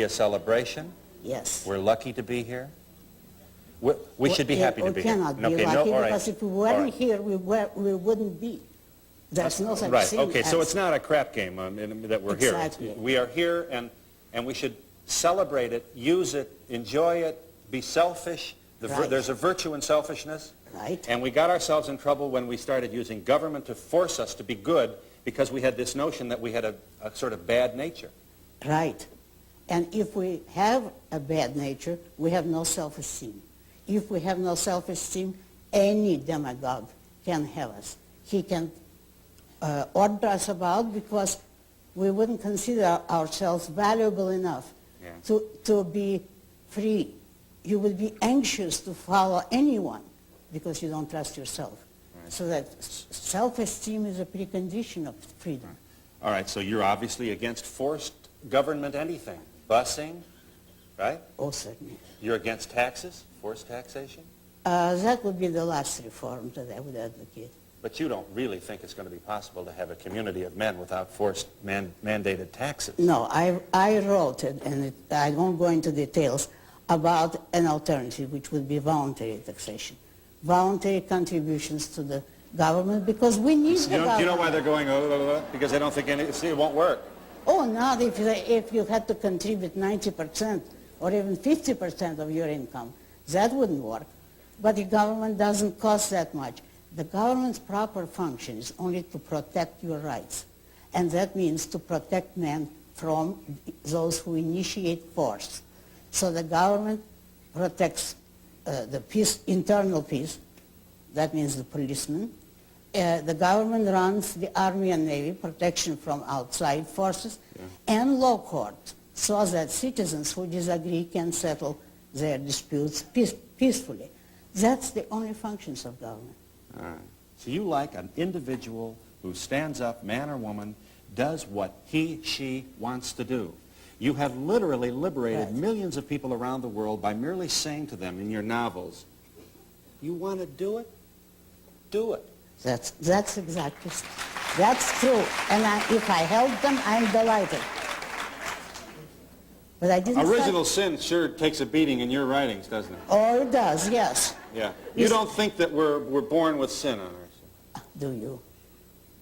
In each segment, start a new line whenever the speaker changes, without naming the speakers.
A celebration.
Yes.
We're lucky to be here. We should be happy to be here.
We cannot be lucky because if we weren't here, we wouldn't be. There's no such
right.
thing.
Okay, so it's not a crap game that we're here.
Exactly.
We are here, and we should celebrate it, use it, enjoy it, be selfish.
Right.
There's a virtue in selfishness.
Right.
And we got ourselves in trouble when we started using government to force us to be good because we had this notion that we had a sort of bad nature.
Right. And if we have a bad nature, we have no self-esteem. If we have no self-esteem, any demagogue can have us. He can order us about because we wouldn't consider ourselves valuable enough to be free. You will be anxious to follow anyone because you don't trust yourself. Right. So that self-esteem is a precondition of freedom.
Right. All right, so you're obviously against forced government anything. Busing, right?
Oh, certainly.
You're against taxes, forced taxation?
That would be the last reform that I would advocate.
But you don't really think it's going to be possible to have a community of men without forced mandated taxes?
No, I wrote it, and I won't go into details, about an alternative, which would be voluntary taxation. Voluntary contributions to the government, because we need the government.
Do you know why they're going, because they don't think it won't work?
Oh, not if you had to contribute 90% or even 50% of your income. That wouldn't work. But the government doesn't cost that much. The government's proper function is only to protect your rights. And that means to protect men from those who initiate force. So the government protects the peace, internal peace. That means the policemen. The government runs the Army and Navy, protection from outside forces, and law court, so that citizens who disagree can settle their disputes peacefully. That's the only functions of government.
All right. So you like an individual who stands up, man or woman, does what he, she wants to do. You have literally liberated millions of people around the world by merely saying to them in your novels, you want to do it? Do it.
That's exactly, that's true. And if I help them, I'm delighted. But I didn't.
Original sin sure takes a beating in your writings, doesn't it?
Oh, it does, yes.
Yeah. You don't think that we're born with sin on ourselves?
Do you?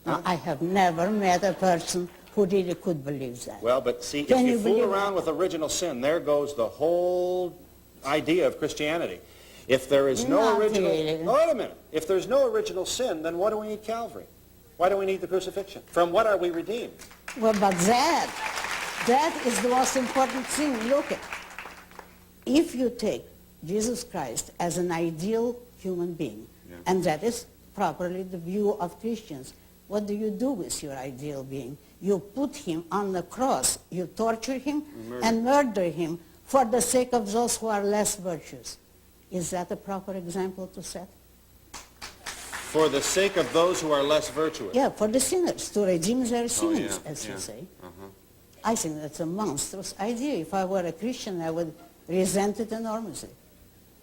Huh?
No, I have never met a person who really could believe that.
Well, but see, if you fool around with original sin, there goes the whole idea of Christianity. If there is no original... Oh, wait a minute. If there's no original sin, then what do we need Calvary? Why do we need the crucifixion? From what are we redeemed?
Well, but that is the most important thing. Look, if you take Jesus Christ as an ideal human being, and that is properly the view of Christians, what do you do with your ideal being? You put him on the cross, you torture him and murder him for the sake of those who are less virtuous. Is that a proper example to set?
For the sake of those who are less virtuous?
Yeah, for the sinners, to redeem their sins, as you say. I think that's a monstrous idea. If I were a Christian, I would resent it enormously.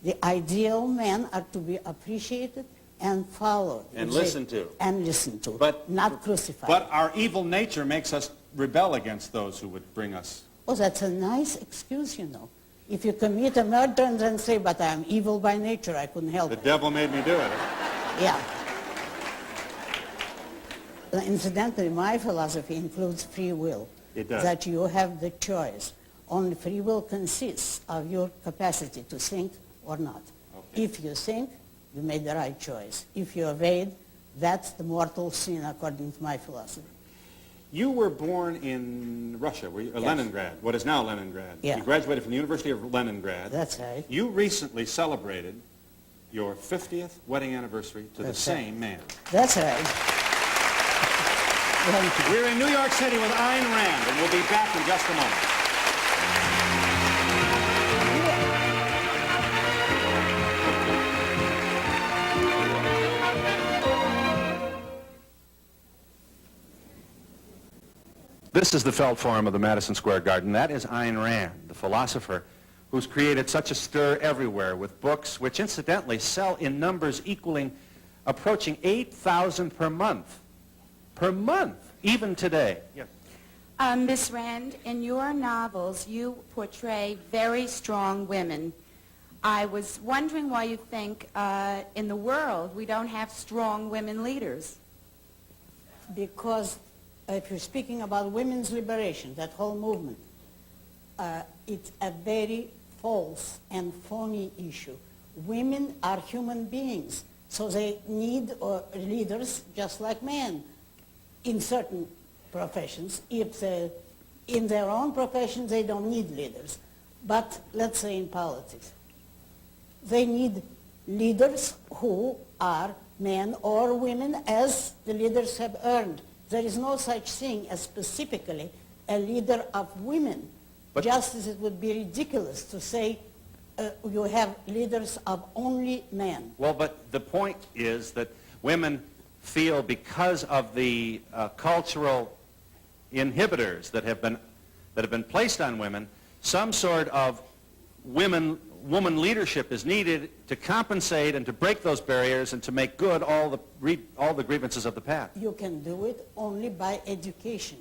The ideal men are to be appreciated and followed.
And listened to.
And listened to,
but
not crucified.
But our evil nature makes us rebel against those who would bring us.
Oh, that's a nice excuse, you know. If you commit a murder and then say, but I'm evil by nature, I couldn't help it.
The devil made me do it.
Yeah. Incidentally, my philosophy includes free will.
It does.
That you have the choice. Only free will consists of your capacity to think or not. Okay. If you think, you made the right choice. If you evade, that's the mortal sin according to my philosophy.
You were born in Russia, were you?
Yes.
Leningrad, what is now Leningrad.
Yeah.
You graduated from the University of Leningrad.
That's right.
You recently celebrated your 50th wedding anniversary to the same man.
That's right.
We're in New York City with Ayn Rand, and we'll be back in just a moment. This is the Felt Forum of the Madison Square Garden. That is Ayn Rand, the philosopher who's created such a stir everywhere with books which incidentally sell in numbers approaching 8,000 per month. Per month, even today. Yes.
Miss Rand, in your novels, you portray very strong women. I was wondering why you think in the world we don't have strong women leaders.
Because if you're speaking about women's liberation, that whole movement, it's a very false and phony issue. Women are human beings, so they need leaders just like men in certain professions. If in their own profession they don't need leaders, but let's say in politics, they need leaders who are men or women as the leaders have earned. There is no such thing as specifically a leader of women,
but
just as it would be ridiculous to say you have leaders of only men.
Well, but the point is that women feel, because of the cultural inhibitors that have been placed on women, some sort of woman leadership is needed to compensate and to break those barriers and to make good all the grievances of the past.
You can do it only by education.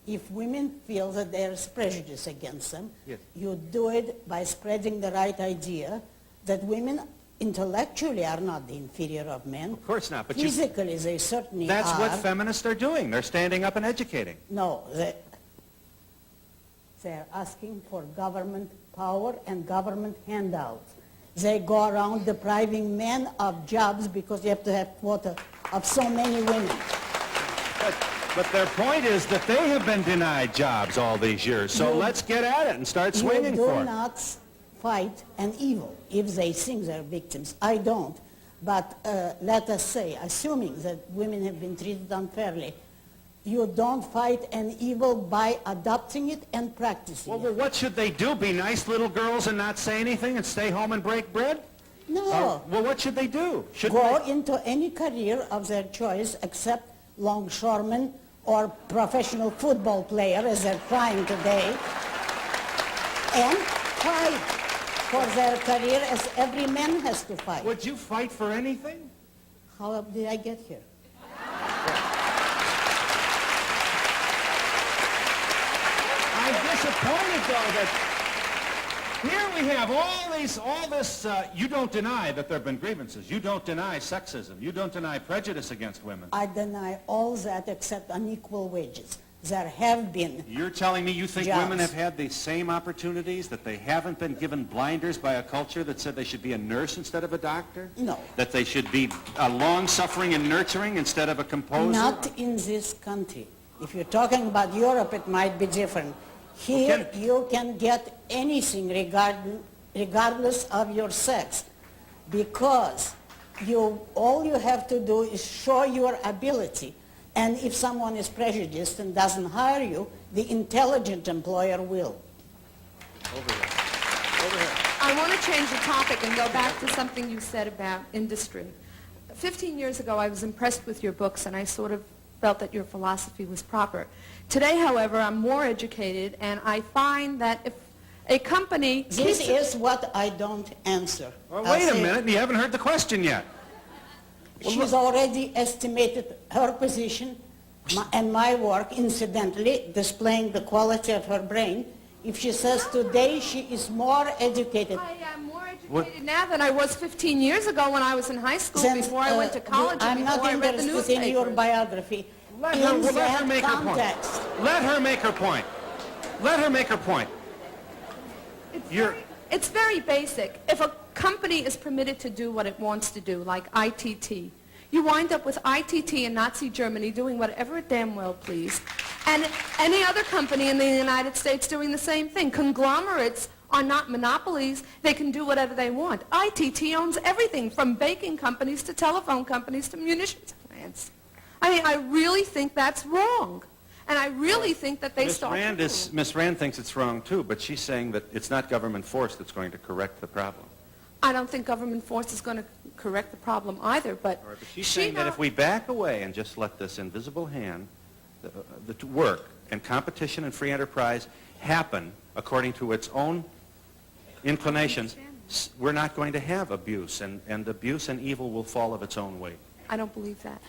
If women feel that there is prejudice against them,
yes,
you do it by spreading the right idea that women intellectually are not the inferior of men.
Of course not, but
physically they certainly
that's
are.
what feminists are doing. They're standing up and educating.
No, they're asking for government power and government handouts. They go around depriving men of jobs because you have to have quota of so many women.
But their point is that they have been denied jobs all these years, so let's get at it and start swinging for it.
You do not fight an evil if they think they're victims. I don't. But let us say, assuming that women have been treated unfairly, you don't fight an evil by adopting it and practicing
Well,
it.
what should they do? Be nice little girls and not say anything and stay home and break bread?
No.
Well, what should they do?
Go into any career of their choice except longshoremen or professional football player, as they're trying today, and fight for their career as every man has to fight.
Would you fight for anything?
How did I get here?
I'm disappointed, though, that here we have all this, you don't deny that there have been grievances. You don't deny sexism. You don't deny prejudice against women.
I deny all that except unequal wages. There have been
You're telling me you think
jobs.
women have had the same opportunities, that they haven't been given blinders by a culture that said they should be a nurse instead of a doctor?
No.
That they should be long-suffering and nurturing instead of a composer?
Not in this country. If you're talking about Europe, it might be different. Here, you can get anything regardless of your sex, because all you have to do is show your ability. And if someone is prejudiced and doesn't hire you, the intelligent employer will.
Over here. Over here.
I want to change the topic and go back to something you said about industry. 15 years ago, I was impressed with your books, and I sort of felt that your philosophy was proper. Today, however, I'm more educated, and I find that if a company...
This is what I don't answer.
Well, wait a minute, you haven't heard the question yet.
She's already estimated her position and my work, incidentally, displaying the quality of her brain. If she says today she is more educated...
I am more educated now than I was 15 years ago when I was in high school,
then,
before I went to college,
I'm
and
not
before I read the
interested in your
newspapers.
biography.
Let her make her
context.
point. Let her make her point. Let her make her point.
It's very basic. If a company is permitted to do what it wants to do, like ITT, you wind up with ITT in Nazi Germany doing whatever it damn well please, and any other company in the United States doing the same thing. Conglomerates are not monopolies. They can do whatever they want. ITT owns everything, from baking companies to telephone companies to munitions plants. I mean, I really think that's wrong. And I really think that they start...
Miss Rand thinks it's wrong, too, but she's saying that it's not government force that's going to correct the problem.
I don't think government force is going to correct the problem either, but...
Right, but she's saying that if we back away and just let this invisible hand, the work and competition and free enterprise happen according to its own inclinations, we're not going to have abuse, and abuse and evil will fall of its own weight.
I don't believe that.